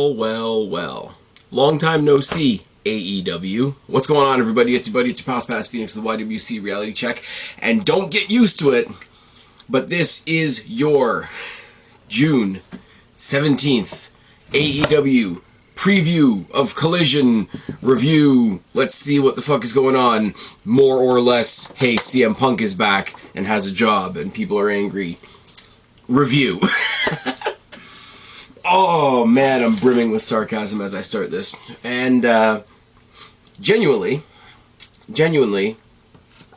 Well, well, well. Long time no see, AEW. What's going on, everybody? It's your buddy, it's your pal Spaz Phoenix, the YWC Reality Check. And don't get used to it, but this is your June 17th AEW preview of Collision review. Let's see what the fuck is going on. More or less, hey, CM Punk is back and has a job and people are angry. Review. Oh man, I'm brimming with sarcasm as I start this. And genuinely,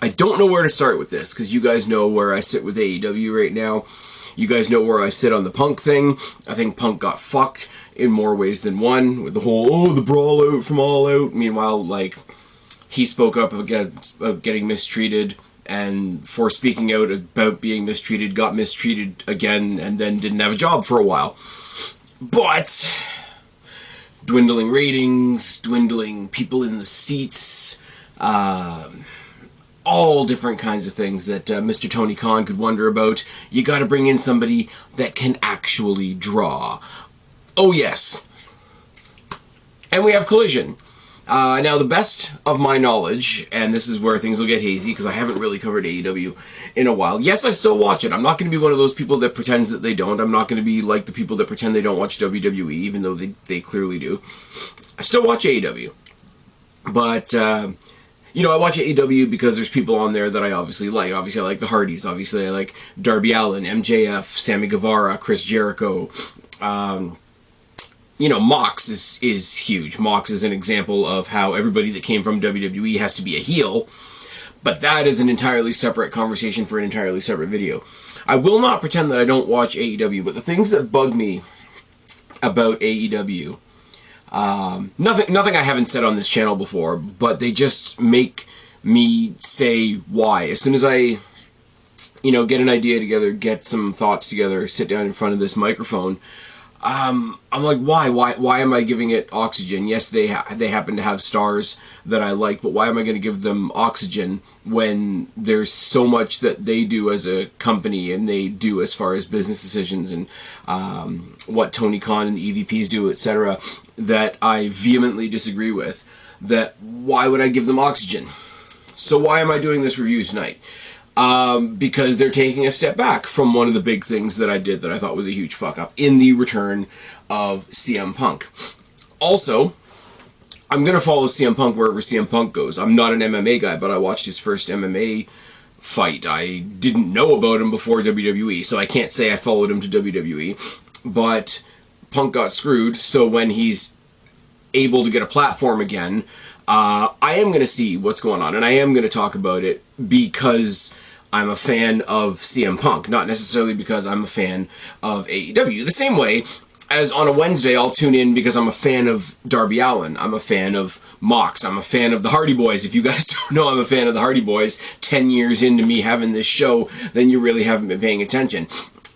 I don't know where to start with this, because you guys know where I sit with AEW right now. You guys know where I sit on the Punk thing. I think Punk got fucked in more ways than one, with the whole, the brawl out from All Out. Meanwhile, like, he spoke up about getting mistreated, and for speaking out about being mistreated, got mistreated again, and then didn't have a job for a while. But dwindling ratings, dwindling people in the seats, all different kinds of things that Mr. Tony Khan could wonder about. You gotta bring in somebody that can actually draw. Oh yes. And we have Collision. Now, the best of my knowledge, and this is where things will get hazy, because I haven't really covered AEW in a while. Yes, I still watch it. I'm not going to be one of those people that pretends that they don't. I'm not going to be like the people that pretend they don't watch WWE, even though they clearly do. I still watch AEW. But, you know, I watch AEW because there's people on there that I obviously like. Obviously, I like the Hardys. Obviously, I like Darby Allin, MJF, Sammy Guevara, Chris Jericho. You know, Mox is huge. Mox is an example of how everybody that came from WWE has to be a heel, but that is an entirely separate conversation for an entirely separate video. I will not pretend that I don't watch AEW, but the things that bug me about AEW, nothing I haven't said on this channel before, but they just make me say why. As soon as I, you know, get an idea together, get some thoughts together, sit down in front of this microphone, I'm like, why am I giving it oxygen? Yes, they happen to have stars that I like, but why am I going to give them oxygen when there's so much that they do as a company and they do as far as business decisions and what Tony Khan and the EVPs do, etc., that I vehemently disagree with? That why would I give them oxygen? So why am I doing this review tonight? Because they're taking a step back from one of the big things that I did that I thought was a huge fuck-up in the return of CM Punk. Also, I'm going to follow CM Punk wherever CM Punk goes. I'm not an MMA guy, but I watched his first MMA fight. I didn't know about him before WWE, so I can't say I followed him to WWE. But Punk got screwed, so when he's able to get a platform again, I am going to see what's going on, and I am going to talk about it because I'm a fan of CM Punk, not necessarily because I'm a fan of AEW. The same way as on a Wednesday, I'll tune in because I'm a fan of Darby Allin. I'm a fan of Mox. I'm a fan of the Hardy Boys. If you guys don't know I'm a fan of the Hardy Boys, 10 years into me having this show, then you really haven't been paying attention.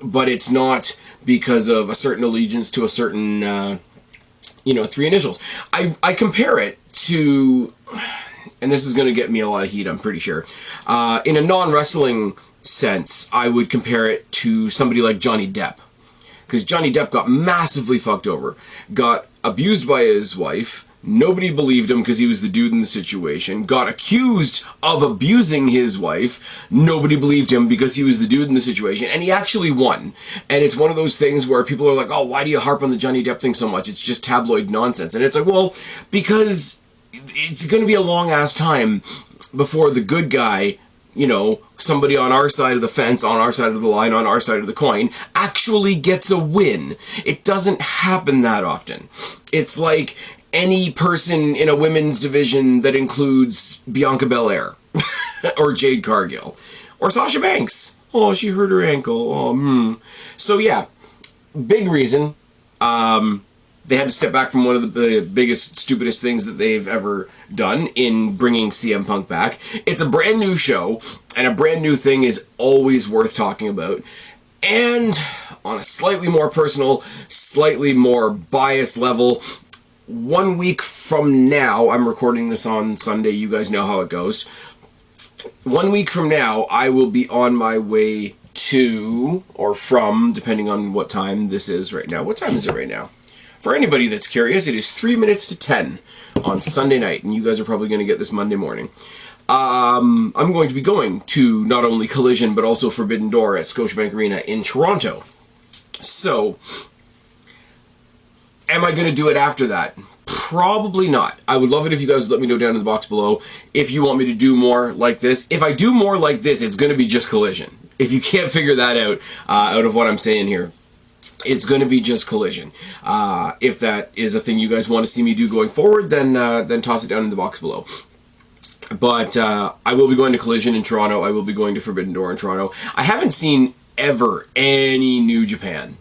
But it's not because of a certain allegiance to a certain, you know, three initials. I compare it to, and this is going to get me a lot of heat, I'm pretty sure. In a non-wrestling sense, I would compare it to somebody like Johnny Depp. Because Johnny Depp got massively fucked over. Got abused by his wife. Nobody believed him because he was the dude in the situation. Got accused of abusing his wife. Nobody believed him because he was the dude in the situation. And he actually won. And it's one of those things where people are like, oh, why do you harp on the Johnny Depp thing so much? It's just tabloid nonsense. And it's like, well, because it's going to be a long-ass time before the good guy, you know, somebody on our side of the fence, on our side of the line, on our side of the coin, actually gets a win. It doesn't happen that often. It's like any person in a women's division that includes Bianca Belair or Jade Cargill or Sasha Banks. Oh, she hurt her ankle. Oh, So yeah, big reason. They had to step back from one of the biggest, stupidest things that they've ever done in bringing CM Punk back. It's a brand new show, and a brand new thing is always worth talking about. And on a slightly more personal, slightly more biased level, 1 week from now, I'm recording this on Sunday, you guys know how it goes. 1 week from now, I will be on my way to, or from, depending on what time this is right now. What time is it right now? for anybody that's curious, it is 3 minutes to 10 on Sunday night, and you guys are probably going to get this Monday morning. I'm going to be going to not only Collision, but also Forbidden Door at Scotiabank Arena in Toronto. So, am I going to do it after that? Probably not. I would love it if you guys let me know down in the box below if you want me to do more like this. If I do more like this, it's going to be just Collision. If you can't figure that out of what I'm saying here, it's going to be just Collision. If that is a thing you guys want to see me do going forward, then toss it down in the box below. But I will be going to Collision in Toronto. I will be going to Forbidden Door in Toronto. I haven't seen ever any New Japan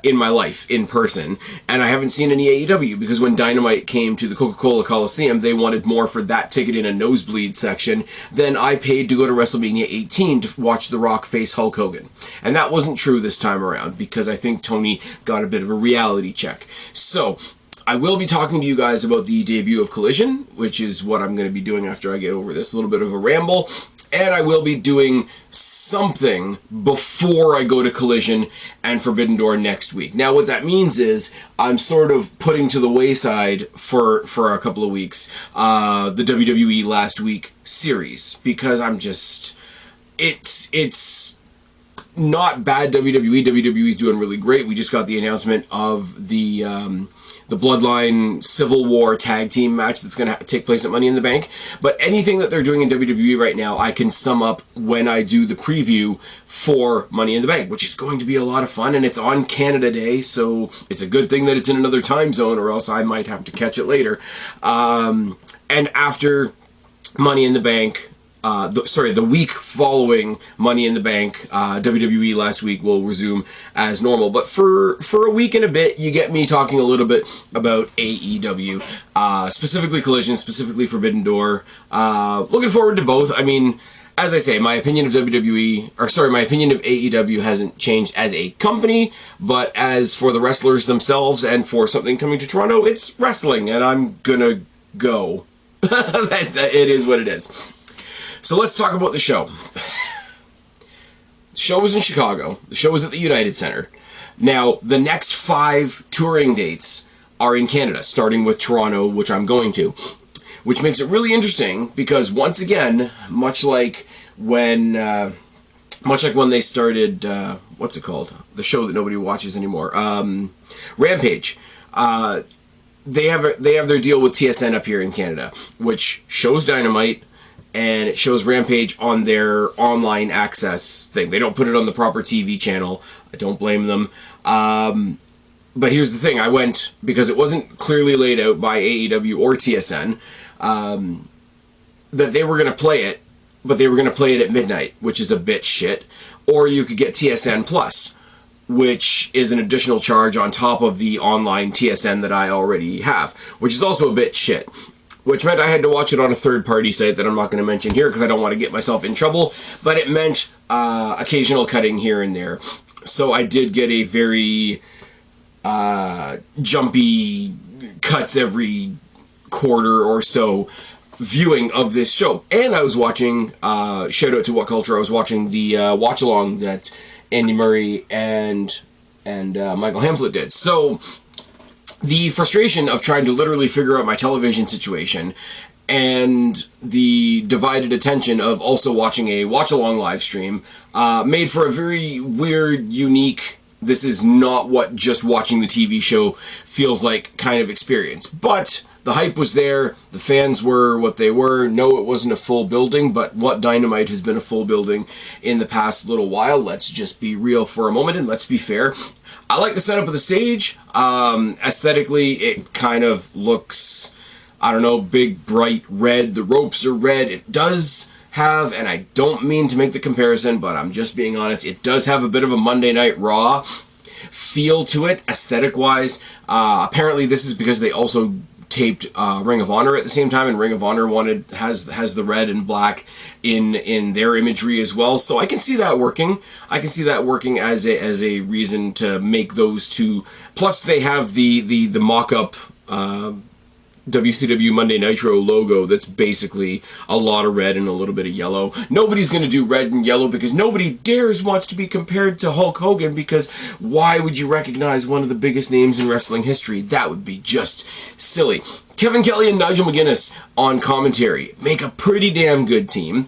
in my life in person, and I haven't seen any AEW because when Dynamite came to the Coca-Cola Coliseum, they wanted more for that ticket in a nosebleed section than I paid to go to WrestleMania 18 to watch The Rock face Hulk Hogan. And that wasn't true this time around because I think Tony got a bit of a reality check. So I will be talking to you guys about the debut of Collision, which is what I'm going to be doing after I get over this little bit of a ramble. And I will be doing something before I go to Collision and Forbidden Door next week. Now, what that means is I'm sort of putting to the wayside for a couple of weeks the WWE Last Week series because I'm just... It's not bad WWE. WWE's doing really great. We just got the announcement of the Bloodline Civil War tag team match that's going to take place at Money in the Bank. But anything that they're doing in WWE right now, I can sum up when I do the preview for Money in the Bank, which is going to be a lot of fun. And it's on Canada Day, so it's a good thing that it's in another time zone, or else I might have to catch it later. And after Money in the Bank... the week following Money in the Bank, WWE Last Week will resume as normal. But for a week and a bit, you get me talking a little bit about AEW, specifically Collision, specifically Forbidden Door. Looking forward to both. I mean, as I say, my opinion of my opinion of AEW hasn't changed as a company, but as for the wrestlers themselves and for something coming to Toronto, it's wrestling, and I'm gonna go. It is what it is. So let's talk about the show. The show was in Chicago. The show was at the United Center. Now, the next 5 touring dates are in Canada, starting with Toronto, which I'm going to. Which makes it really interesting because, once again, much like when they started, what's it called? The show that nobody watches anymore. Rampage. They have their deal with TSN up here in Canada, which shows Dynamite, and it shows Rampage on their online access thing. They don't put it on the proper TV channel. I don't blame them. But here's the thing. I went, because it wasn't clearly laid out by AEW or TSN, that they were going to play it, but they were going to play it at midnight, which is a bit shit. Or you could get TSN Plus, which is an additional charge on top of the online TSN that I already have, which is also a bit shit. Which meant I had to watch it on a third-party site that I'm not going to mention here because I don't want to get myself in trouble, but it meant occasional cutting here and there. So I did get a very jumpy, cuts every quarter or so viewing of this show. And I was watching, shout out to What Culture, I was watching the watch-along that Andy Murray and Michael Hamflett did. So the frustration of trying to literally figure out my television situation and the divided attention of also watching a watch-along live stream made for a very weird, unique, this is not what just watching the TV show feels like kind of experience. But the hype was there, the fans were what they were. No, it wasn't a full building, but what Dynamite has been a full building in the past little while. Let's just be real for a moment and let's be fair. I like the setup of the stage. Aesthetically, it kind of looks, I don't know, big, bright red. The ropes are red. It does have, and I don't mean to make the comparison, but I'm just being honest, it does have a bit of a Monday Night Raw feel to it, aesthetic-wise. Apparently, this is because they also taped Ring of Honor at the same time, and Ring of Honor has the red and black in their imagery as well. So I can see that working. I can see that working as a reason to make those two. Plus, they have the mock-up WCW Monday Nitro logo that's basically a lot of red and a little bit of yellow. Nobody's going to do red and yellow because nobody wants to be compared to Hulk Hogan, because why would you recognize one of the biggest names in wrestling history? That would be just silly. Kevin Kelly and Nigel McGuinness on commentary make a pretty damn good team.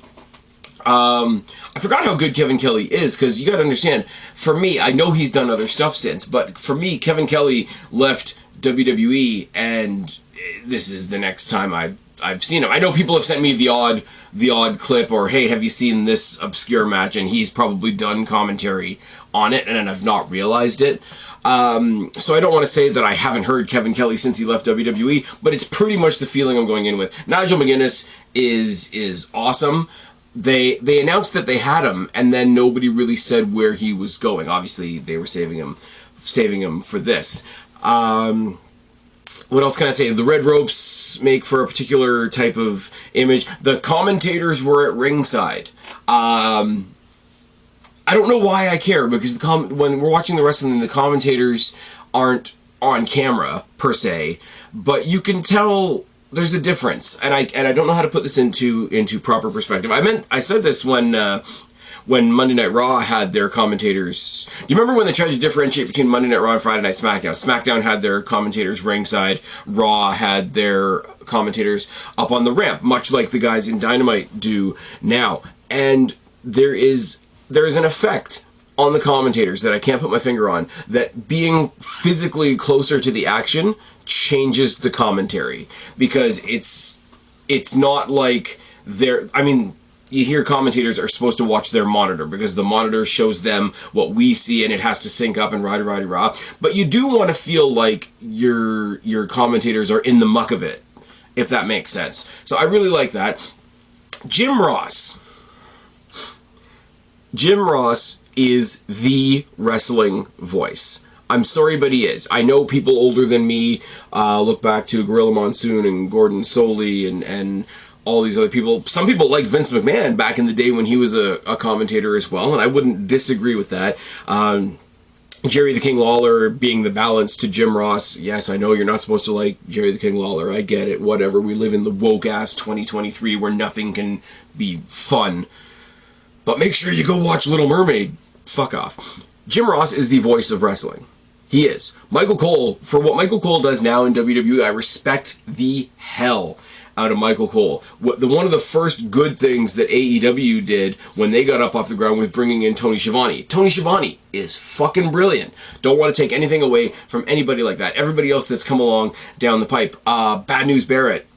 I forgot how good Kevin Kelly is, because you got to understand, for me, I know he's done other stuff since, but for me, Kevin Kelly left WWE, and this is the next time I've seen him. I know people have sent me the odd clip, or hey, have you seen this obscure match? And he's probably done commentary on it, and I've not realized it. So I don't want to say that I haven't heard Kevin Kelly since he left WWE, but it's pretty much the feeling I'm going in with. Nigel McGuinness is awesome. They announced that they had him, and then nobody really said where he was going. Obviously, they were saving him for this. What else can I say? The red ropes make for a particular type of image. The commentators were at ringside. I don't know why I care, because when we're watching the wrestling, the commentators aren't on camera per se, but you can tell there's a difference, and I don't know how to put this into proper perspective. I said this when Monday Night Raw had their commentators. Do you remember when they tried to differentiate between Monday Night Raw and Friday Night SmackDown? SmackDown had their commentators ringside, Raw had their commentators up on the ramp, much like the guys in Dynamite do now. And there is an effect on the commentators that I can't put my finger on, that being physically closer to the action changes the commentary, because it's not like you hear commentators are supposed to watch their monitor, because the monitor shows them what we see and it has to sync up and rah. But you do want to feel like your commentators are in the muck of it, if that makes sense. So I really like that. Jim Ross is the wrestling voice. I'm sorry, but he is. I know people older than me look back to Gorilla Monsoon and Gordon Soley and all these other people. Some people like Vince McMahon back in the day when he was a commentator as well, and I wouldn't disagree with that. Jerry the King Lawler being the balance to Jim Ross. Yes, I know you're not supposed to like Jerry the King Lawler. I get it. Whatever. We live in the woke-ass 2023 where nothing can be fun. But make sure you go watch Little Mermaid. Fuck off. Jim Ross is the voice of wrestling. He is. Michael Cole, for what Michael Cole does now in WWE, I respect the hell out of Michael Cole. One of the first good things that AEW did when they got up off the ground was bringing in Tony Schiavone. Tony Schiavone is fucking brilliant. Don't want to take anything away from anybody like that. Everybody else that's come along down the pipe. Bad News Barrett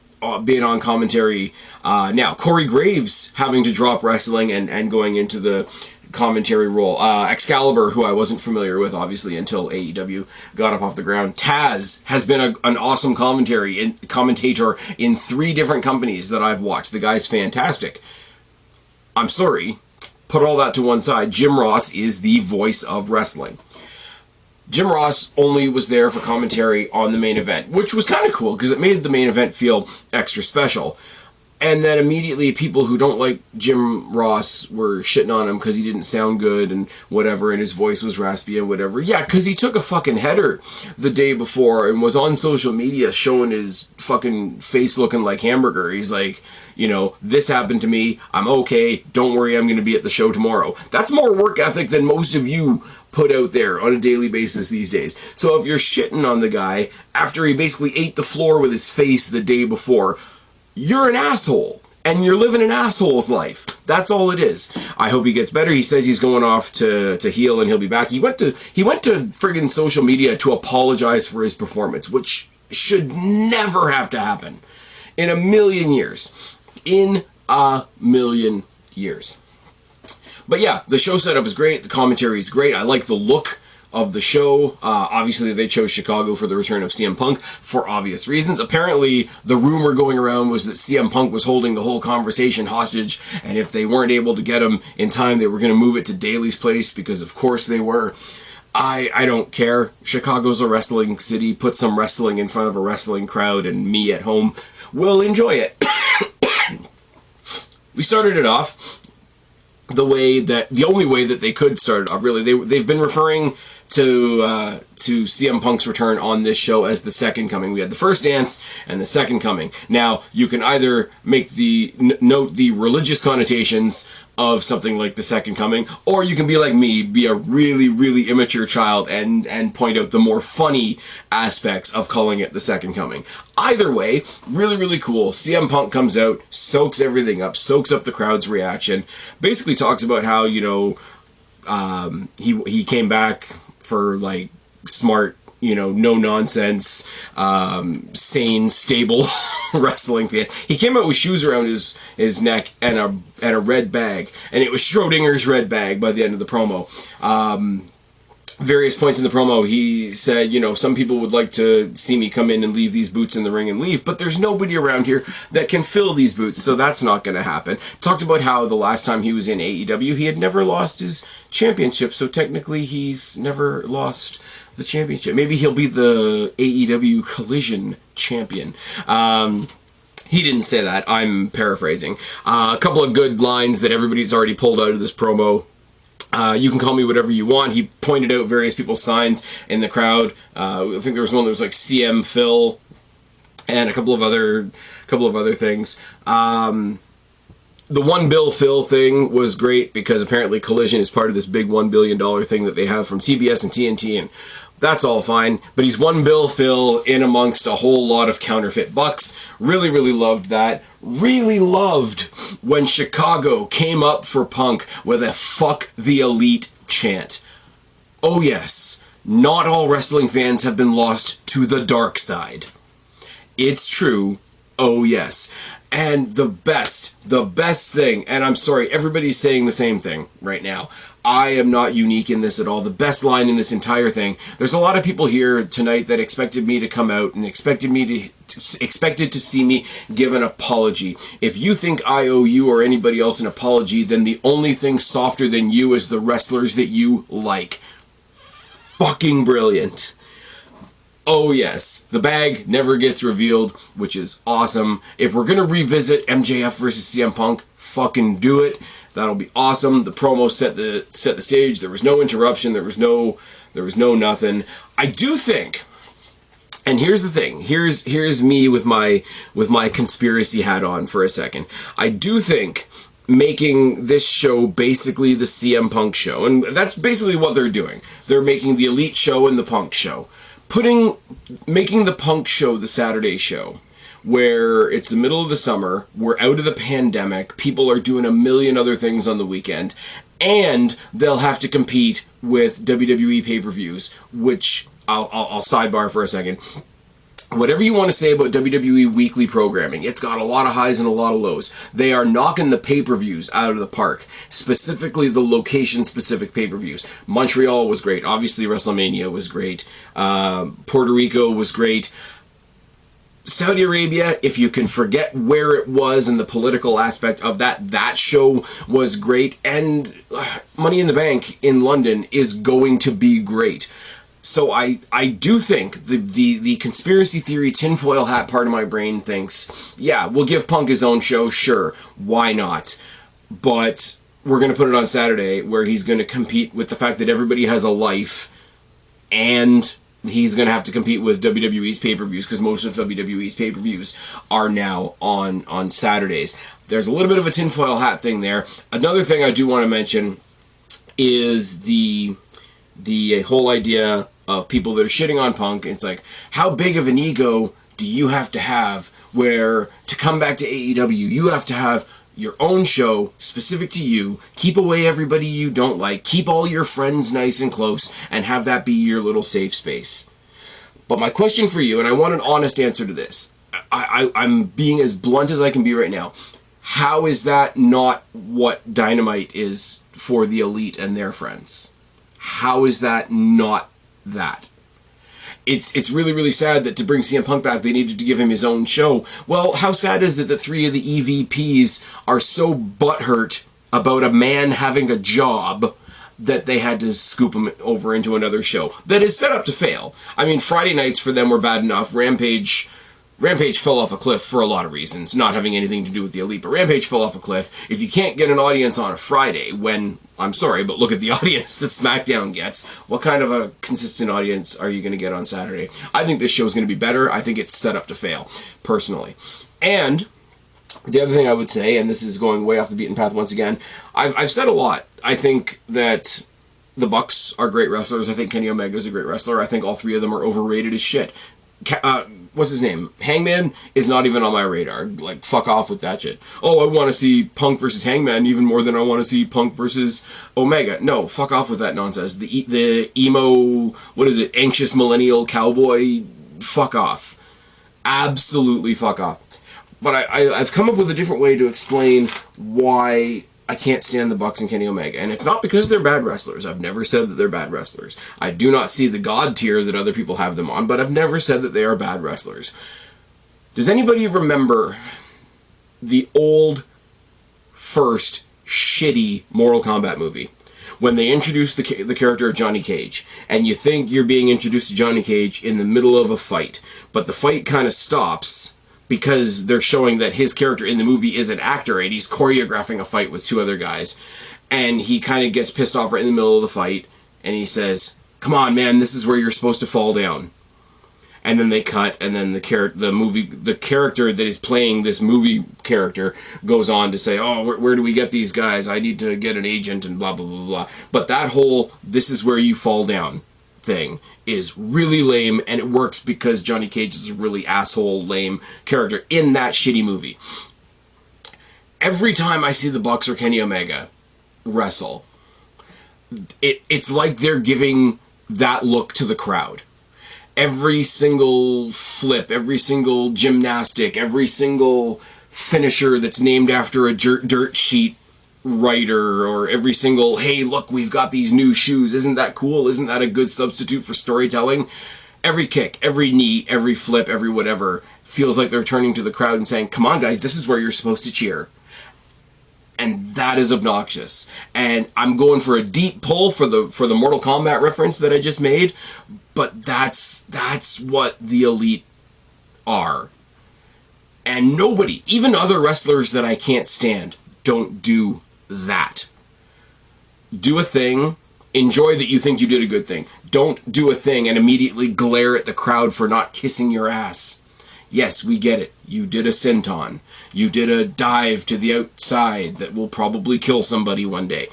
being on commentary now. Corey Graves having to drop wrestling and going into the commentary role. Excalibur, who I wasn't familiar with, obviously, until AEW got up off the ground. Taz has been an awesome commentator in 3 different companies that I've watched. The guy's fantastic. I'm sorry, put all that to one side. Jim Ross is the voice of wrestling. Jim Ross only was there for commentary on the main event, which was kind of cool because it made the main event feel extra special. And then immediately people who don't like Jim Ross were shitting on him because he didn't sound good and whatever, and his voice was raspy and whatever. Yeah, because he took a fucking header the day before and was on social media showing his fucking face looking like hamburger. He's like, this happened to me. I'm okay. Don't worry, I'm going to be at the show tomorrow. That's more work ethic than most of you put out there on a daily basis these days. So if you're shitting on the guy after he basically ate the floor with his face the day before, you're an asshole, and you're living an asshole's life. That's all it is. I hope he gets better. He says he's going off to heal, and he'll be back. He went to friggin' social media to apologize for his performance, which should never have to happen in a million years. In a million years. But yeah, the show setup is great. The commentary is great. I like the look of the show. Obviously, they chose Chicago for the return of CM Punk for obvious reasons. Apparently, the rumor going around was that CM Punk was holding the whole conversation hostage, and if they weren't able to get him in time, they were going to move it to Daly's place, because of course they were. I don't care. Chicago's a wrestling city. Put some wrestling in front of a wrestling crowd, and me at home will enjoy it. We started it off the only way that they could start it off, really. They've been referring to CM Punk's return on this show as the Second Coming. We had the First Dance and the Second Coming. Now, you can either make note the religious connotations of something like the Second Coming, or you can be like me, be a really, really immature child and point out the more funny aspects of calling it the Second Coming. Either way, really, really cool. CM Punk comes out, soaks everything up, soaks up the crowd's reaction, basically talks about how, you know, he came back for, like, smart, you know, no nonsense, sane, stable wrestling fan. He came out with shoes around his neck and a red bag, and it was Schrodinger's red bag by the end of the promo. Various points in the promo, he said, you know, some people would like to see me come in and leave these boots in the ring and leave, but there's nobody around here that can fill these boots, so that's not going to happen. Talked about how the last time he was in AEW, he had never lost his championship, so technically he's never lost the championship. Maybe he'll be the AEW Collision champion. He didn't say that. I'm paraphrasing. A couple of good lines that everybody's already pulled out of this promo. You can call me whatever you want. He pointed out various people's signs in the crowd. I think there was one that was like CM Phil, and a couple of other things. The One Bill Phil thing was great because apparently Collision is part of this big $1 billion thing that they have from TBS and TNT, and that's all fine. But he's One Bill Phil in amongst a whole lot of counterfeit bucks. Really, really loved that. Really loved when Chicago came up for Punk with a "fuck the elite" chant. Oh yes, not all wrestling fans have been lost to the dark side. It's true. Oh yes. And the best thing, and I'm sorry, everybody's saying the same thing right now. I am not unique in this at all. The best line in this entire thing. There's a lot of people here tonight that expected me to come out and expected to see me give an apology. If you think I owe you or anybody else an apology, then the only thing softer than you is the wrestlers that you like. Fucking brilliant. Oh yes, the bag never gets revealed, which is awesome. If we're gonna revisit MJF versus CM Punk, fucking do it. That'll be awesome. The promo set the stage. There was no interruption. There was no nothing. I do think, and here's the thing. Here's me with my conspiracy hat on for a second. I do think making this show basically the CM Punk show, and that's basically what they're doing. They're making the Elite show and the Punk show. Making the Punk show the Saturday show, where it's the middle of the summer, we're out of the pandemic, people are doing a million other things on the weekend, and they'll have to compete with WWE pay-per-views, which I'll sidebar for a second. Whatever you want to say about WWE weekly programming, it's got a lot of highs and a lot of lows. They are knocking the pay-per-views out of the park, specifically the location-specific pay-per-views. Montreal was great. Obviously, WrestleMania was great. Puerto Rico was great. Saudi Arabia, if you can forget where it was and the political aspect of that show was great. And Money in the Bank in London is going to be great. So I do think the conspiracy theory tinfoil hat part of my brain thinks, yeah, we'll give Punk his own show, sure, why not? But we're going to put it on Saturday where he's going to compete with the fact that everybody has a life, and he's going to have to compete with WWE's pay-per-views because most of WWE's pay-per-views are now on Saturdays. There's a little bit of a tinfoil hat thing there. Another thing I do want to mention is the whole idea of people that are shitting on Punk. It's like, how big of an ego do you have to have where to come back to AEW, you have to have your own show specific to you, keep away everybody you don't like, keep all your friends nice and close, and have that be your little safe space. But my question for you, and I want an honest answer to this, I'm being as blunt as I can be right now. How is that not what Dynamite is for the Elite and their friends? How is that not that? It's really, really sad that to bring CM Punk back, they needed to give him his own show. Well, how sad is it that 3 of the EVPs are so butthurt about a man having a job that they had to scoop him over into another show that is set up to fail? I mean, Friday nights for them were bad enough. Rampage fell off a cliff for a lot of reasons, not having anything to do with the Elite, but Rampage fell off a cliff. If you can't get an audience on a Friday when I'm sorry, but look at the audience that SmackDown gets. What kind of a consistent audience are you going to get on Saturday? I think this show is going to be better. I think it's set up to fail, personally. And the other thing I would say, and this is going way off the beaten path once again, I've said a lot. I think that the Bucks are great wrestlers. I think Kenny Omega is a great wrestler. I think all three of them are overrated as shit. What's his name? Hangman is not even on my radar. Like, fuck off with that shit. Oh, I want to see Punk versus Hangman even more than I want to see Punk versus Omega. No, fuck off with that nonsense. The emo, what is it, anxious millennial cowboy, fuck off. Absolutely fuck off. But I've come up with a different way to explain why I can't stand the Bucks and Kenny Omega. And it's not because they're bad wrestlers. I've never said that they're bad wrestlers. I do not see the God tier that other people have them on, but I've never said that they are bad wrestlers. Does anybody remember the old, first, shitty Mortal Kombat movie? When they introduced the character of Johnny Cage, and you think you're being introduced to Johnny Cage in the middle of a fight, but the fight kind of stops because they're showing that his character in the movie is an actor and he's choreographing a fight with two other guys. And he kind of gets pissed off right in the middle of the fight and he says, "Come on, man, this is where you're supposed to fall down." And then they cut, and then the character that is playing this movie character goes on to say, "Oh, where do we get these guys? I need to get an agent," and blah, blah, blah, blah. But that whole, "this is where you fall down" thing is really lame, and it works because Johnny Cage is a really asshole, lame character in that shitty movie. Every time I see the Bucks or Kenny Omega wrestle, it's like they're giving that look to the crowd. Every single flip, every single gymnastic, every single finisher that's named after a dirt sheet writer, or every single, "Hey, look, we've got these new shoes. Isn't that cool? Isn't that a good substitute for storytelling?" Every kick, every knee, every flip, every whatever feels like they're turning to the crowd and saying, "Come on, guys, this is where you're supposed to cheer." And that is obnoxious. And I'm going for a deep pull for the Mortal Kombat reference that I just made, but that's what the Elite are. And nobody, even other wrestlers that I can't stand, don't do that. Do a thing, enjoy that you think you did a good thing. Don't do a thing and immediately glare at the crowd for not kissing your ass. Yes, we get it. You did a senton. You did a dive to the outside that will probably kill somebody one day.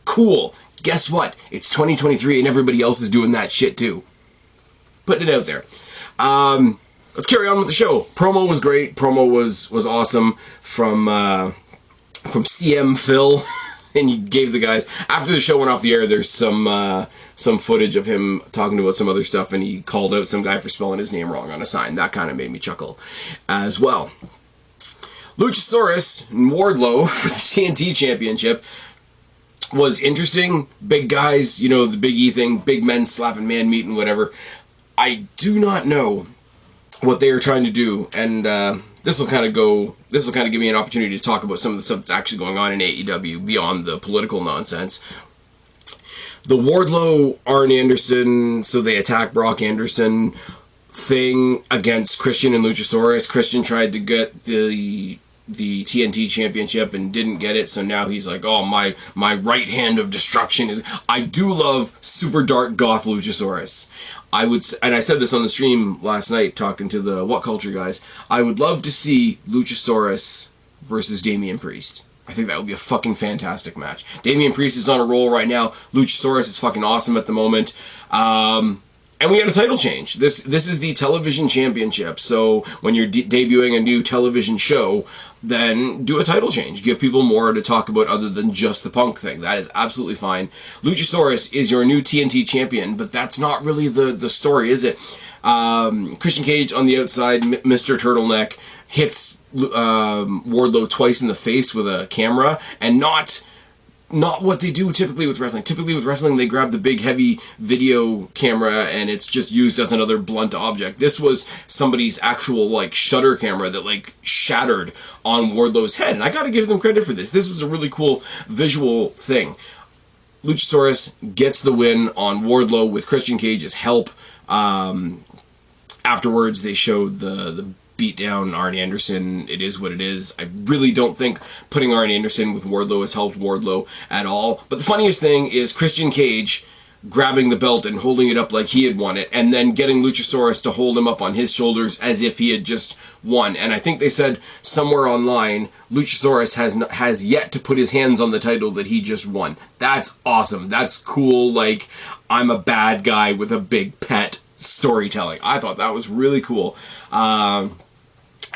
Cool. Guess what? It's 2023 and everybody else is doing that shit too. Putting it out there. Let's carry on with the show. Promo was great. Promo was awesome from CM Phil. And he gave the guys, after the show went off the air, there's some footage of him talking about some other stuff, and he called out some guy for spelling his name wrong on a sign. That kind of made me chuckle as well. Luchasaurus and Wardlow for the TNT Championship was interesting. Big guys, you know, the Big E thing, big men slapping man meat and whatever. I do not know what they are trying to do, and this will kind of give me an opportunity to talk about some of the stuff that's actually going on in AEW beyond the political nonsense. The Wardlow, Arn Anderson, so they attack Brock Anderson thing against Christian and Luchasaurus. Christian tried to get the TNT Championship and didn't get it, so now he's like, "Oh, my right hand of destruction is..." I do love super dark goth Luchasaurus. And I said this on the stream last night talking to the What Culture guys, I would love to see Luchasaurus versus Damian Priest. I think that would be a fucking fantastic match. Damian Priest is on a roll right now. Luchasaurus is fucking awesome at the moment. And we had a title change. This is the television championship. So when you're debuting a new television show, then do a title change. Give people more to talk about other than just the Punk thing. That is absolutely fine. Luchasaurus is your new TNT champion, but that's not really the story, is it? Christian Cage on the outside, Mr. Turtleneck, hits Wardlow twice in the face with a camera, and not what they do typically with wrestling. Typically with wrestling, they grab the big, heavy video camera, and it's just used as another blunt object. This was somebody's actual, like, shutter camera that, like, shattered on Wardlow's head, and I gotta give them credit for this. This was a really cool visual thing. Luchasaurus gets the win on Wardlow with Christian Cage's help. Afterwards, they showed the beat down Arn Anderson. It is what it is. I really don't think putting Arn Anderson with Wardlow has helped Wardlow at all. But the funniest thing is Christian Cage grabbing the belt and holding it up like he had won it, and then getting Luchasaurus to hold him up on his shoulders as if he had just won. And I think they said somewhere online, Luchasaurus has yet to put his hands on the title that he just won. That's awesome. That's cool. Like, I'm a bad guy with a big pet storytelling. I thought that was really cool. And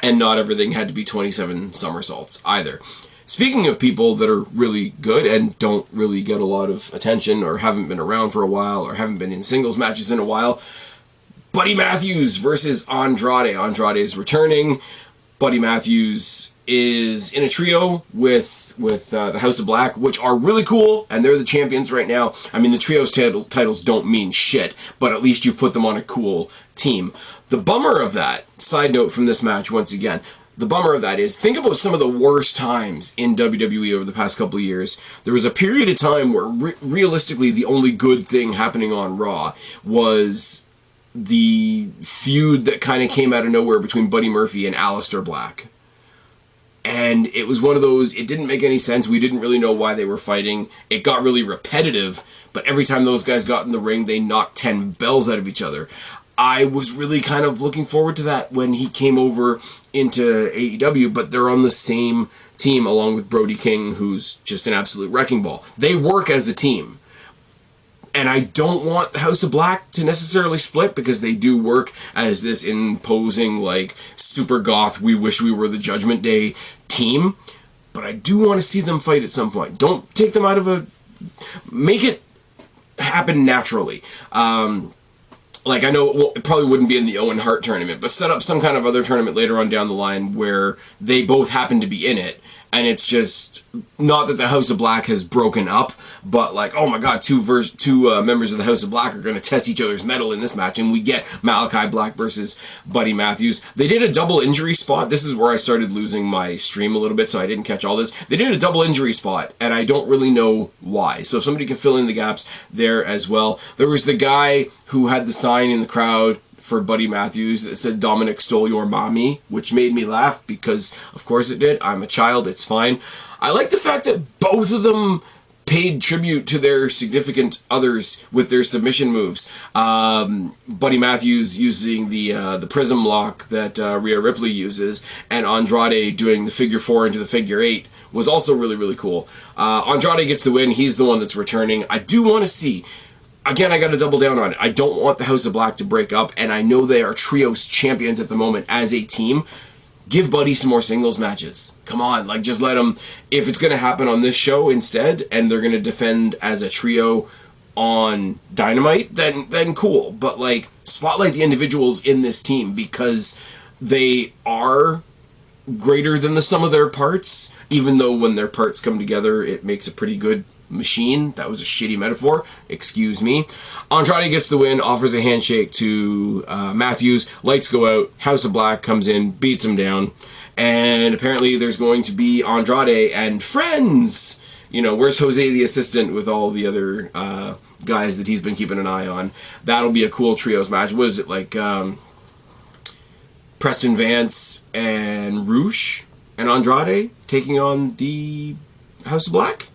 not everything had to be 27 somersaults either. Speaking of people that are really good and don't really get a lot of attention or haven't been around for a while or haven't been in singles matches in a while, Buddy Matthews versus Andrade. Andrade is returning. Buddy Matthews is in a trio with the House of Black, which are really cool, and they're the champions right now. I mean, the trios titles don't mean shit, but at least you've put them on a cool team. The bummer of that, side note from this match once again, the bummer of that is, think about some of the worst times in WWE over the past couple of years. There was a period of time where realistically the only good thing happening on Raw was the feud that kind of came out of nowhere between Buddy Murphy and Aleister Black. And it was one of those, it didn't make any sense. We didn't really know why they were fighting. It got really repetitive, but every time those guys got in the ring, they knocked 10 bells out of each other. I was really kind of looking forward to that when he came over into AEW, but they're on the same team along with Brody King, who's just an absolute wrecking ball. They work as a team. And I don't want the House of Black to necessarily split, because they do work as this imposing, like, super goth, we wish we were the Judgment Day team. But I do want to see them fight at some point. Don't take them out of make it happen naturally. Like, I know it probably wouldn't be in the Owen Hart tournament, but set up some kind of other tournament later on down the line where they both happen to be in it. And it's just, not that the House of Black has broken up, but like, oh my god, two members of the House of Black are going to test each other's mettle in this match, and we get Malachi Black versus Buddy Matthews. They did a double injury spot. This is where I started losing my stream a little bit, so I didn't catch all this. They did a double injury spot, and I don't really know why. So if somebody can fill in the gaps there as well. There was the guy who had the sign in the crowd for Buddy Matthews that said Dominic stole your mommy, which made me laugh because of course it did. I'm a child, it's fine. I like the fact that both of them paid tribute to their significant others with their submission moves. Buddy Matthews using the prism lock that Rhea Ripley uses, and Andrade doing the figure 4 into the figure 8 was also really, really cool. Andrade gets the win. He's the one that's returning. I do want to see, again, I got to double down on it. I don't want the House of Black to break up, and I know they are trios champions at the moment as a team. Give Buddy some more singles matches. Come on, like, just let them, if it's going to happen on this show instead, and they're going to defend as a trio on Dynamite, then cool. But, like, spotlight the individuals in this team, because they are greater than the sum of their parts, even though when their parts come together, it makes a pretty good machine. That was a shitty metaphor. Excuse me. Andrade gets the win, offers a handshake to Matthews. Lights go out. House of Black comes in, beats him down. And apparently there's going to be Andrade and friends. You know, where's Jose the assistant with all the other guys that he's been keeping an eye on? That'll be a cool trios match. What is it, like Preston Vance and Roosh and Andrade taking on the House of Black?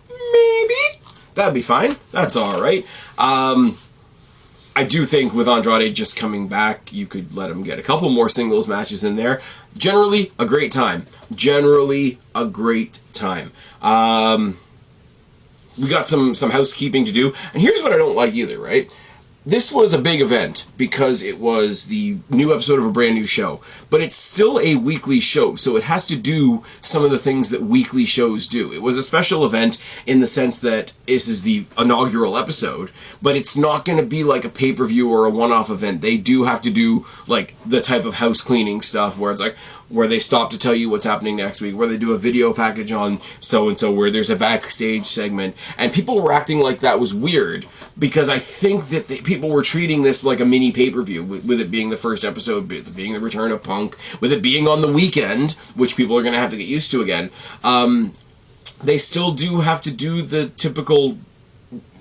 Maybe. That'd be fine. That's alright. I do think with Andrade just coming back, you could let him get a couple more singles matches in there. Generally, a great time. Generally, a great time. We got some housekeeping to do. And here's what I don't like either, right? This was a big event because it was the new episode of a brand new show, but it's still a weekly show, so it has to do some of the things that weekly shows do. It was a special event in the sense that this is the inaugural episode, but it's not going to be like a pay-per-view or a one-off event. They do have to do like the type of house cleaning stuff where it's like, where they stop to tell you what's happening next week, where they do a video package on so-and-so, where there's a backstage segment. And people were acting like that was weird, because I think that people were treating this like a mini pay-per-view, with it being the first episode, with it being the return of Punk, with it being on the weekend, which people are going to have to get used to again. They still do have to do the typical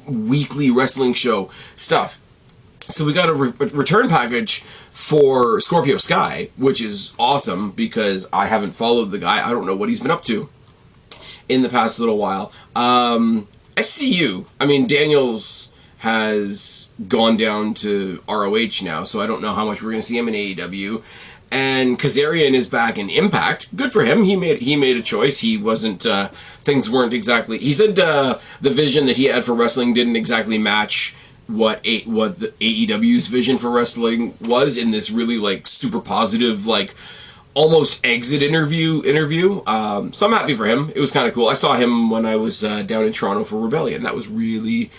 weekly wrestling show stuff. So we got a return package for Scorpio Sky, which is awesome because I haven't followed the guy. I don't know what he's been up to in the past little while. SCU, I mean, Daniels has gone down to ROH now, so I don't know how much we're going to see him in AEW. And Kazarian is back in Impact. Good for him. He made a choice. He wasn't. Things weren't exactly. He said the vision that he had for wrestling didn't exactly match what the AEW's vision for wrestling was in this really like super positive like almost exit interview. So I'm happy for him. It was kind of cool. I saw him when I was down in Toronto for Rebellion. That was really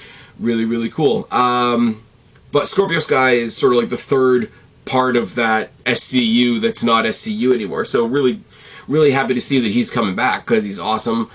cool. But Scorpio Sky is sort of like the third part of that SCU that's not SCU anymore. So really happy to see that he's coming back because he's awesome.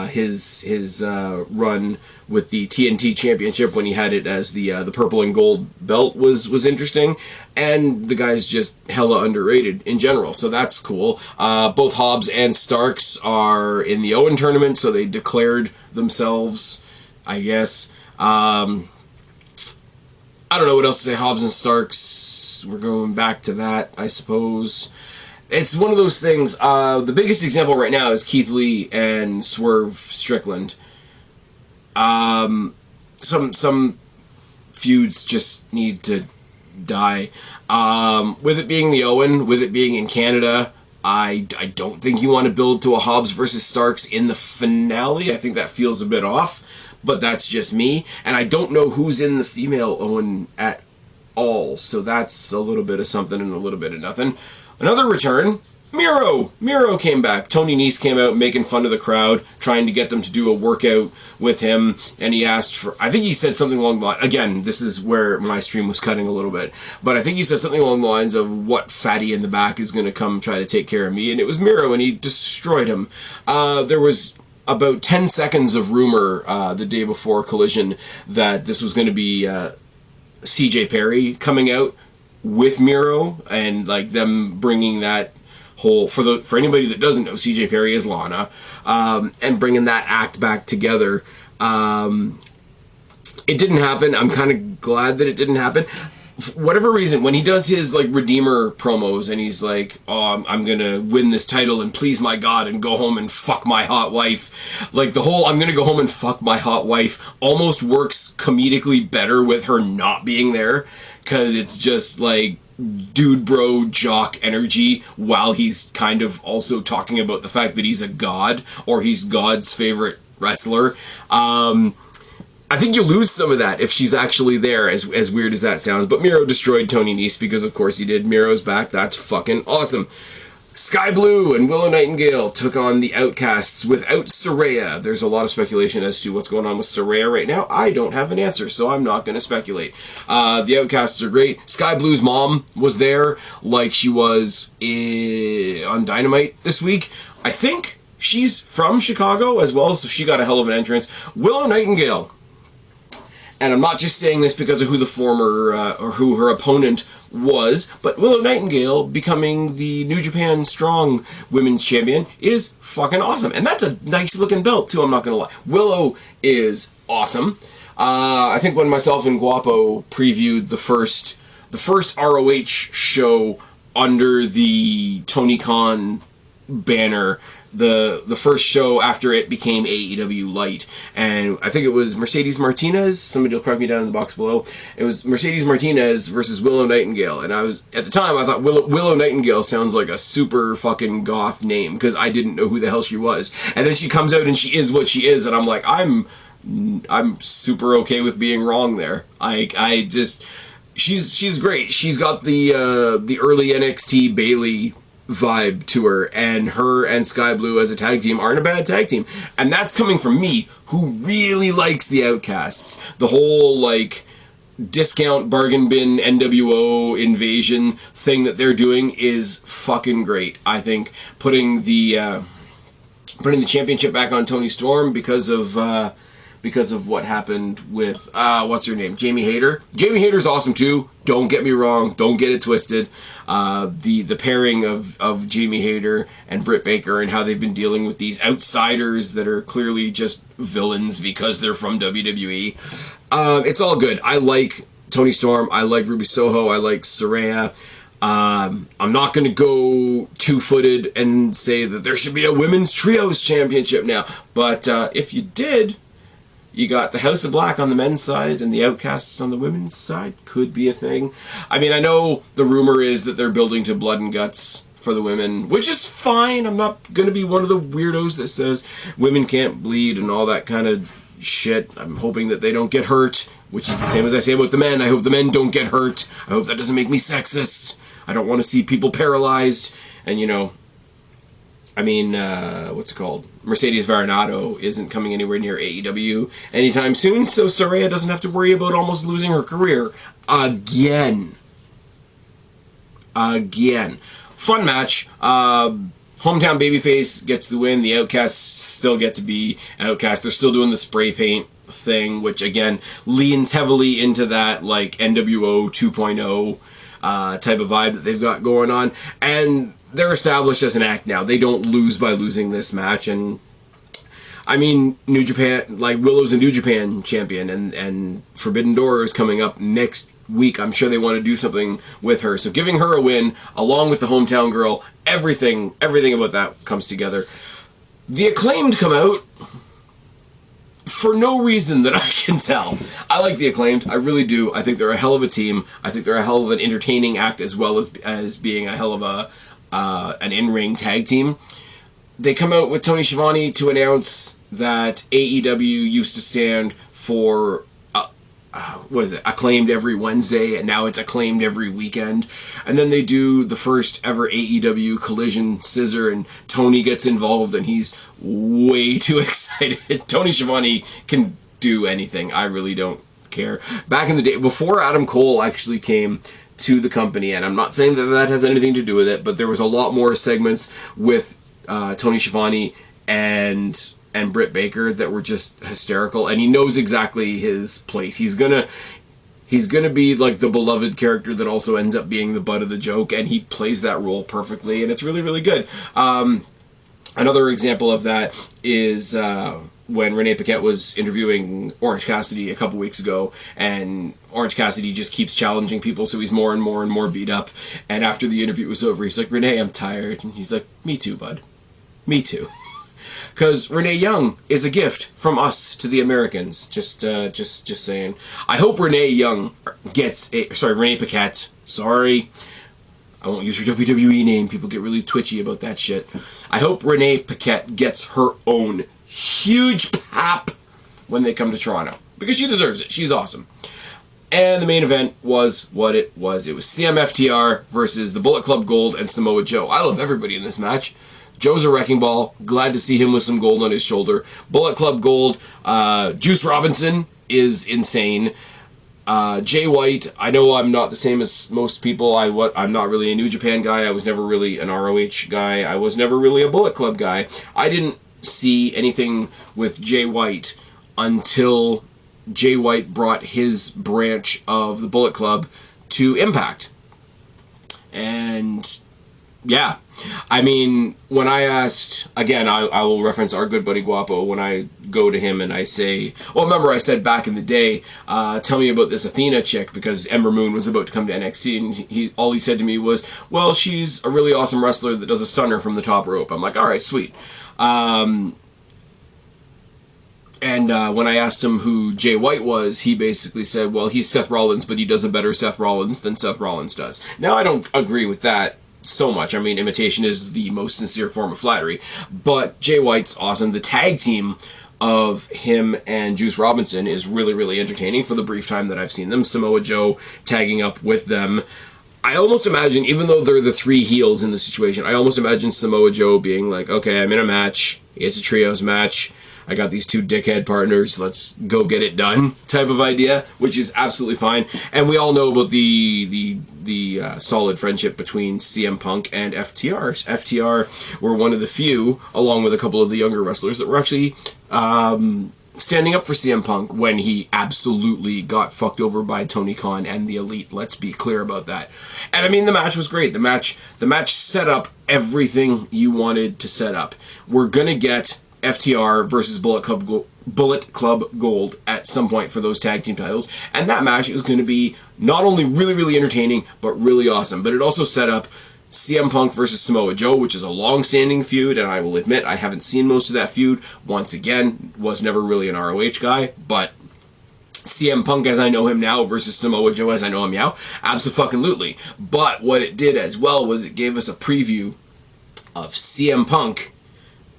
His run with the TNT Championship when he had it as the purple and gold belt was interesting, and the guy's just hella underrated in general, so that's cool. Both Hobbs and Starks are in the Owen tournament, so they declared themselves, I guess. I don't know what else to say. Hobbs and Starks, we're going back to that, I suppose. It's one of those things. The biggest example right now is Keith Lee and Swerve Strickland. Some feuds just need to die. With it being the Owen, with it being in Canada, I don't think you want to build to a Hobbs versus Starks in the finale. I think that feels a bit off, but that's just me. And I don't know who's in the female Owen at all, so that's a little bit of something and a little bit of nothing. Another return, Miro. Miro came back. Tony Nese came out making fun of the crowd, trying to get them to do a workout with him, and he asked for, I think he said something along the line, again, this is where my stream was cutting a little bit, but I think he said something along the lines of, what fatty in the back is going to come try to take care of me, and it was Miro, and he destroyed him. There was about 10 seconds of rumor the day before Collision that this was going to be CJ Perry coming out with Miro, and like them bringing that whole, for anybody that doesn't know, CJ Perry is Lana, and bringing that act back together. It didn't happen. I'm kind of glad that it didn't happen. For whatever reason, when he does his like Redeemer promos and he's like, oh, I'm gonna win this title and please my God and go home and fuck my hot wife, like the whole I'm gonna go home and fuck my hot wife almost works comedically better with her not being there, because it's just like dude bro jock energy while he's kind of also talking about the fact that he's a god, or he's God's favorite wrestler. I think you lose some of that if she's actually there, as weird as that sounds. But Miro destroyed Tony Nese because, of course, he did. Miro's back. That's fucking awesome. Sky Blue and Willow Nightingale took on the Outcasts without Saraya. There's a lot of speculation as to what's going on with Saraya right now. I don't have an answer, so I'm not going to speculate. The Outcasts are great. Sky Blue's mom was there, like she was on Dynamite this week. I think she's from Chicago as well, so she got a hell of an entrance. Willow Nightingale. And I'm not just saying this because of who the former, or who her opponent was, but Willow Nightingale becoming the New Japan Strong Women's Champion is fucking awesome. And that's a nice looking belt too, I'm not gonna lie. Willow is awesome. I think when myself and Guapo previewed the first ROH show under the Tony Khan banner, the first show after it became AEW Light, and I think it was Mercedes Martinez, somebody will correct me down in the box below, it was Mercedes Martinez versus Willow Nightingale, and I was, at the time, I thought Willow Nightingale sounds like a super fucking goth name, because I didn't know who the hell she was, and then she comes out and she is what she is, and I'm like, I'm super okay with being wrong there. I just, she's great. She's got the early NXT Bayley vibe to her and Sky Blue as a tag team aren't a bad tag team, and that's coming from me, who really likes the Outcasts. The whole like discount bargain bin NWO invasion thing that they're doing is fucking great. I think putting the championship back on Toni Storm because of what happened with what's her name, Jamie Hayter. Jamie Hayter's awesome too. Don't get me wrong. Don't get it twisted. The pairing of Jamie Hayter and Britt Baker and how they've been dealing with these outsiders that are clearly just villains because they're from WWE. It's all good. I like Toni Storm, I like Ruby Soho, I like Saraya. I'm not going to go two-footed and say that there should be a women's trios championship now, but if you did, you got the House of Black on the men's side and the Outcasts on the women's side. Could be a thing. I mean, I know the rumor is that they're building to Blood and Guts for the women, which is fine. I'm not going to be one of the weirdos that says women can't bleed and all that kind of shit. I'm hoping that they don't get hurt, which is the same as I say about the men. I hope the men don't get hurt. I hope that doesn't make me sexist. I don't want to see people paralyzed. And, you know, I mean, what's it called? Mercedes Varnado isn't coming anywhere near AEW anytime soon, so Saraya doesn't have to worry about almost losing her career again. Fun match. Hometown babyface gets the win. The Outcasts still get to be Outcasts. They're still doing the spray paint thing, which again leans heavily into that like NWO 2.0 type of vibe that they've got going on. And they're established as an act now. They don't lose by losing this match. And I mean, New Japan, like Willow's a New Japan champion, and Forbidden Door is coming up next week. I'm sure they want to do something with her. So giving her a win, along with the hometown girl, everything about that comes together. The Acclaimed come out for no reason that I can tell. I like the Acclaimed. I really do. I think they're a hell of a team. I think they're a hell of an entertaining act as well as being a hell of an in-ring tag team. They come out with Tony Schiavone to announce that AEW used to stand for Acclaimed every Wednesday, and now it's Acclaimed every weekend. And then they do the first ever AEW Collision Scissor, and Tony gets involved, and he's way too excited. Tony Schiavone can do anything. I really don't care. Back in the day, before Adam Cole actually came to the company, and I'm not saying that that has anything to do with it, but there was a lot more segments with Tony Schiavone and Britt Baker that were just hysterical, and he knows exactly his place. He's gonna be like the beloved character that also ends up being the butt of the joke, and he plays that role perfectly, and it's really, really good. Another example of that is when Renee Paquette was interviewing Orange Cassidy a couple weeks ago, and Orange Cassidy just keeps challenging people, so he's more and more and more beat up. And after the interview was over, he's like, "Renee, I'm tired." And he's like, "Me too, bud. Me too." Because Renee Young is a gift from us to the Americans. Just saying. I hope Renee Young Renee Paquette. Sorry. I won't use her WWE name. People get really twitchy about that shit. I hope Renee Paquette gets her own huge pop when they come to Toronto. Because she deserves it. She's awesome. And the main event was what it was. It was CMFTR versus the Bullet Club Gold and Samoa Joe. I love everybody in this match. Joe's a wrecking ball. Glad to see him with some gold on his shoulder. Bullet Club Gold. Juice Robinson is insane. Jay White, I know I'm not the same as most people. I'm not really a New Japan guy. I was never really an ROH guy. I was never really a Bullet Club guy. I didn't see anything with Jay White until Jay White brought his branch of the Bullet Club to Impact. And yeah, I mean, when I asked, again, I will reference our good buddy Guapo when I go to him and I say, well, remember I said back in the day, tell me about this Athena chick, because Ember Moon was about to come to NXT, and all he said to me was, well, she's a really awesome wrestler that does a stunner from the top rope. I'm like, all right, sweet. And when I asked him who Jay White was, he basically said, well, he's Seth Rollins, but he does a better Seth Rollins than Seth Rollins does. Now, I don't agree with that so much. I mean, imitation is the most sincere form of flattery, but Jay White's awesome. The tag team of him and Juice Robinson is really, really entertaining for the brief time that I've seen them. Samoa Joe tagging up with them. I almost imagine, even though they're the three heels in the situation, I almost imagine Samoa Joe being like, okay, I'm in a match. It's a trios match. I got these two dickhead partners, let's go get it done type of idea, which is absolutely fine. And we all know about the solid friendship between CM Punk and FTR. FTR were one of the few, along with a couple of the younger wrestlers, that were actually standing up for CM Punk when he absolutely got fucked over by Tony Khan and the Elite. Let's be clear about that. And I mean, the match was great. The match set up everything you wanted to set up. We're gonna get FTR versus Bullet Bullet Club Gold at some point for those tag team titles. And that match is going to be not only really, really entertaining, but really awesome. But it also set up CM Punk versus Samoa Joe, which is a long-standing feud, and I will admit I haven't seen most of that feud. Once again, was never really an ROH guy, but CM Punk as I know him now versus Samoa Joe as I know him now, absolutely. But what it did as well was it gave us a preview of CM Punk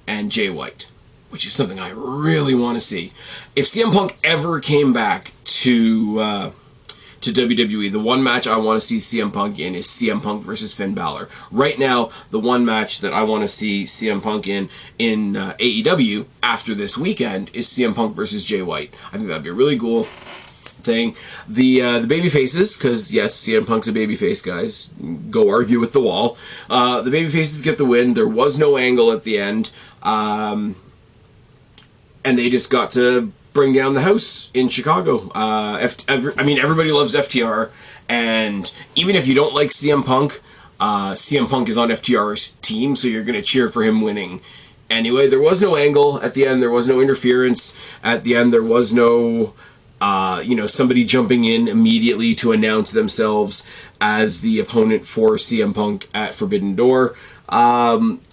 and Jay White, which is something I really want to see. If CM Punk ever came back to WWE, the one match I want to see CM Punk in is CM Punk versus Finn Balor. Right now, the one match that I want to see CM Punk in AEW after this weekend is CM Punk versus Jay White. I think that'd be a really cool thing. The baby faces, because yes, CM Punk's a babyface, guys. Go argue with the wall. The baby faces get the win. There was no angle at the end. And they just got to bring down the house in Chicago. Everybody loves FTR, and even if you don't like CM Punk, CM Punk is on FTR's team, so you're going to cheer for him winning. Anyway, there was no angle at the end. There was no interference at the end. There was no, somebody jumping in immediately to announce themselves as the opponent for CM Punk at Forbidden Door.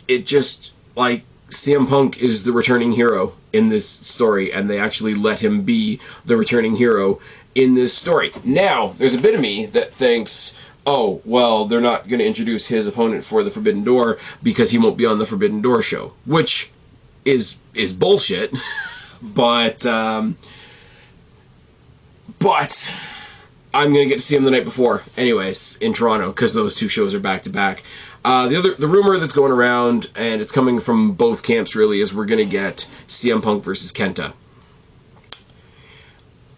It just, CM Punk is the returning hero in this story, and they actually let him be the returning hero in this story. Now, there's a bit of me that thinks, oh, well, they're not going to introduce his opponent for the Forbidden Door because he won't be on the Forbidden Door show, which is bullshit, but I'm going to get to see him the night before, anyways, in Toronto, because those two shows are back-to-back. The rumor that's going around, and it's coming from both camps really, is we're going to get CM Punk versus Kenta.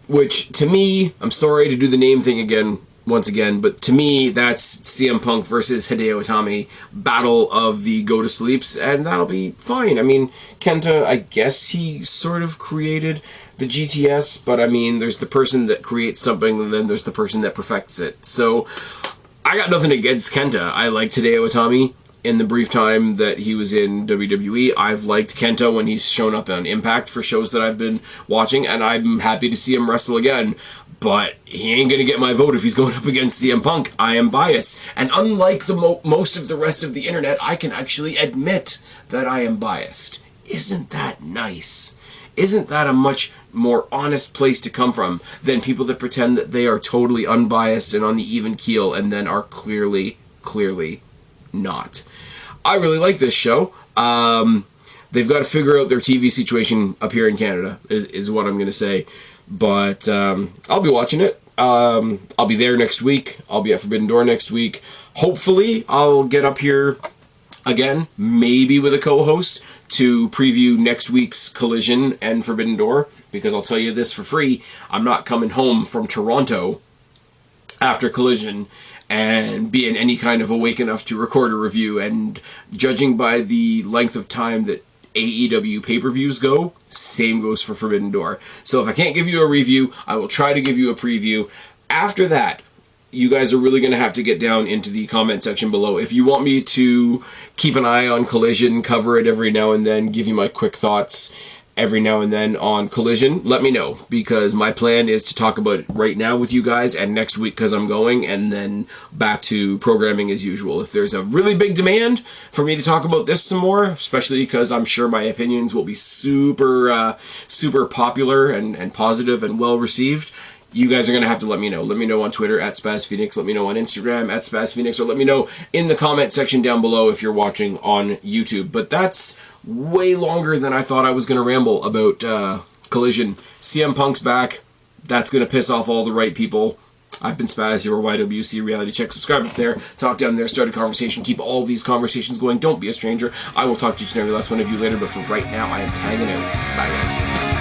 Which, to me, I'm sorry to do the name thing once again, but to me, that's CM Punk versus Hideo Itami, battle of the go-to-sleeps, and that'll be fine. I mean, Kenta, I guess he sort of created the GTS, but I mean, there's the person that creates something, and then there's the person that perfects it. So, I got nothing against Kenta. I liked Hideo Itami in the brief time that he was in WWE. I've liked Kenta when he's shown up on Impact for shows that I've been watching, and I'm happy to see him wrestle again. But he ain't going to get my vote if he's going up against CM Punk. I am biased. And unlike most of the rest of the internet, I can actually admit that I am biased. Isn't that nice? Isn't that a much more honest place to come from than people that pretend that they are totally unbiased and on the even keel and then are clearly not? I really like this show. They've got to figure out their TV situation up here in Canada, is what I'm going to say. But I'll be watching it. I'll be there next week. I'll be at Forbidden Door next week. Hopefully, I'll get up here again, maybe with a co-host, to preview next week's Collision and Forbidden Door, because I'll tell you this for free, I'm not coming home from Toronto after Collision and being any kind of awake enough to record a review, and judging by the length of time that AEW pay-per-views go, same goes for Forbidden Door. So if I can't give you a review, I will try to give you a preview. After that, you guys are really going to have to get down into the comment section below. If you want me to keep an eye on Collision, cover it every now and then, give you my quick thoughts every now and then on Collision, let me know, because my plan is to talk about it right now with you guys, and next week because I'm going, and then back to programming as usual. If there's a really big demand for me to talk about this some more, especially because I'm sure my opinions will be super popular and positive and well received, you guys are going to have to let me know. Let me know on Twitter at SpazPhoenix. Let me know on Instagram at SpazPhoenix. Or let me know in the comment section down below if you're watching on YouTube. But that's way longer than I thought I was going to ramble about Collision. CM Punk's back. That's going to piss off all the right people. I've been Spaz, your YWC Reality Check. Subscribe up there. Talk down there. Start a conversation. Keep all these conversations going. Don't be a stranger. I will talk to each and every last one of you later. But for right now, I am tagging out. Bye, guys.